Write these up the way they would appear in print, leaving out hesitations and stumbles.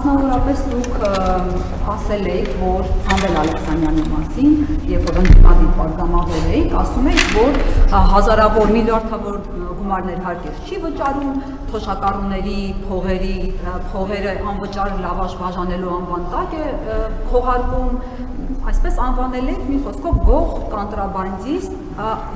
Մասնավորապես դուք ասել եք, որ Սամվել Ալեքսանյանի մասին, երբ որ ընդդիմադիր պատգամավոր էիք, ասում եք, որ հազարավոր միլիարդավոր գումարներ հարկեր չի վճարում, թոշակառուների փողերը անվճար լավաշ բաժանելու անվան տակ է քողարկում, այսպես անվանել եք մի խոսքով գող կանտրաբանդիստ,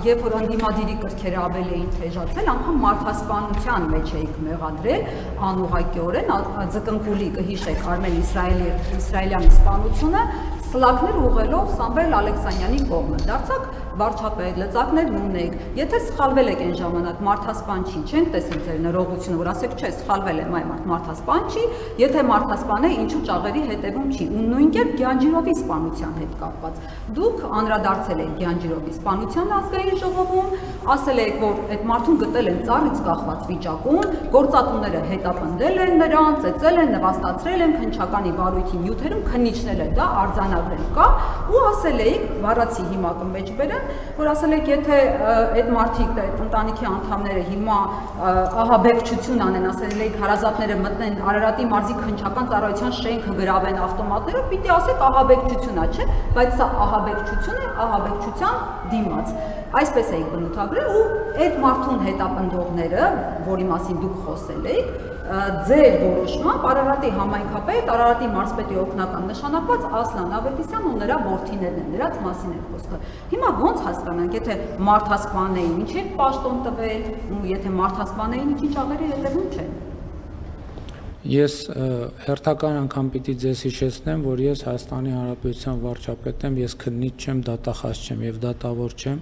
երբ որ ընդդիմադիրի կրքերը ավելի էին թեժացել, անգամ մարդասպանության մեջ էիք մեղադրել անուղղակիորեն, ձկնկուլի կհիշեք Արմեն Իսրայելյանի սպանությունը, սլաքներ ուղղելով Սամվել Ալեքսանյանի կողմը, դարձաք վարչապետ, լծակներն ունեք, եթե սխալվել եք այն ժամանակ մարդասպան չի, չենք տեսել ձեր ներողությունը, որ ասեք չէ, սխալվել եմ, այ մարդասպան չի, եթե մարդասպան է, ինչու ճաղերի հետևում չի, ու նույն կերպ Գյանջիրովի սպանության հետ կապված։ Դուք անդրադարձել եք Գյանջիրովի սպանության ազգային ժողովում, ասել եք, որ այդ մարդուն գտել են ծառից կախված վիճակում, գործատուները հետապնդել են նրան, ծեծել են, նվաստացրել են, քննչականի վարույթի նյութերում քննիչնել է դա արձանագրել կա, ու ասել էիք, վառացի հիմա կմեջ բերեմ, որ ասել եք, եթե այդ մարդիկ, այդ ընտանիքի անդամները հիմա ահաբեկչություն անեն, ասել եք, հարազատները մտնեն Արարատի մարզի քննչական ծառայության շենքը գրավեն ավտոմատներով, պիտի ասեք ահաբեկչություն է, չէ, բայց սա ահաբեկչություն է, ահաբեկչության դիմաց։ Այսպես էիք բնութագրել ու այդ մարդուն հետապնդողները, որի մասին դուք խոսել եք, ձեր որոշմամբ Արարատի համայնքապետ, Արարատի մարզպետի օգնական նշանակված Ասլան Ավետիսյանն ու նրա որդիներն են, նրանց մասին է խոսքը։ Հիմա ոնց հասկանանք, եթե մարդասպան էին, ինչ եք պաշտոն տվել, ու եթե մարդասպան էին, ինչի ճաղերի հետևում չեն։ Ես հերթական անգամ պիտի ձեզ հիշեցնեմ, որ ես Հայաստանի Հանրապետության վարչապետ եմ, ես քննիչ չեմ, դատախազ չեմ եւ դատավոր չեմ,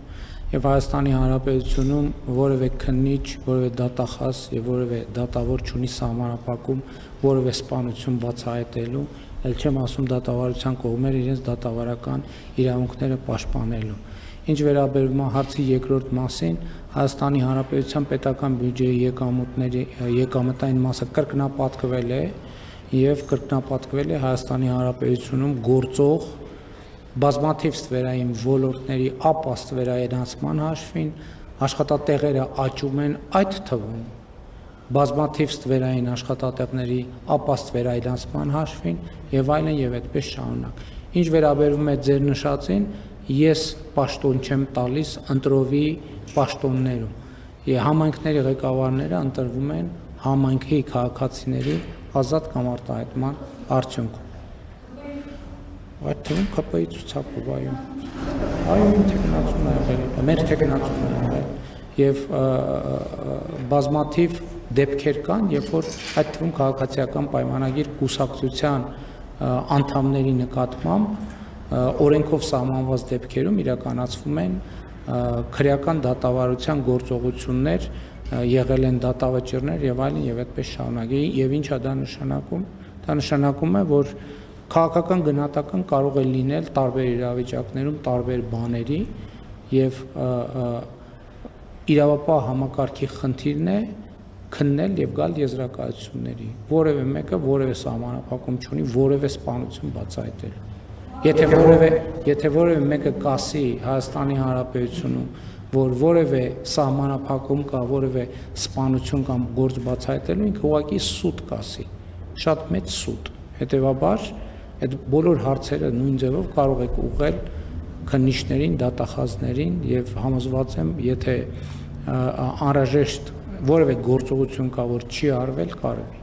եւ Հայաստանի Հանրապետությունում որևէ քննիչ, որևէ դատախազ եւ որևէ դատավոր չունի սահմանափակում որևէ սպանություն բացահայտելու, ել չեմ ասում դատավարության կողմեր իրենց դատավարական իրավունքները պաշտպանելու։ Ինչ վերաբերում է հարցի երկրորդ մասին, Հայաստանի Հանրապետության պետական բյուջեի եկամտային մասը կրկնապատկվել է եւ կրկնապատկվել է Հայաստանի Հանրապետությունում գործող բազմաթիվ ստվերային ոլորտների ապաստվերայնացման հաշվին, աշխատատեղերը աճում են, այդ թվում բազմաթիվ ստվերային աշխատատեղերի ապաստվերայնացման հաշվին եւ այլն եւ այդպես շարունակ։ Ինչ վերաբերում է ձեր նշածին, ես պաշտոն չեմ տալիս ընտրովի պաշտոններում։ Համայնքների ղեկավարները ընտրվում են համայնքի քաղաքացիների ազատ կամ արտահայտման արդյունքում։ Այդ թվում ԿՊ-ի ցուցակով, այո, թեկնածուն է եղել, մեր թեկնածուն է եղել եւ բազմաթիվ դեպքեր կան, երբ որ այդ թվում քաղաքացիական պայմանագիր կուսակցության անդամների նկատմամբ օրենքով սահմանված դեպքերում իրականացվում են քրեական դատավարության գործողություններ, եղել են դատավճիռներ եւ այլն եւ այդպես շարունակ։ Եվ ինչա դա նշանակում։ Դա նշանակում է, որ քաղաքական գնահատական կարող է լինել տարբեր իրավիճակներում, տարբեր բաների եւ իրավապահ համակարգի խնդիրն է քննել եւ գալ եզրակացությունների։ Որևէ մեկը որևէ սահմանափակում չունի որևէ սպանություն բացահայտելու։ Եթե որևէ մեկը կասի Հայաստանի Հանրապետությունում, որ որևէ սահմանափակում կա, որևէ սպանություն կամ գործ բացահայտելու, ինքը ուղղակի սուտ կասի, շատ մեծ սուտ։ Հետևաբար այդ բոլոր հարցերը նույն ձևով կարող եք ուղղել քննիչներին, դատախազներին եւ համոզված եմ, եթե անհրաժեշտ որևէ գործողություն կա, որ չի արվել, կարելի։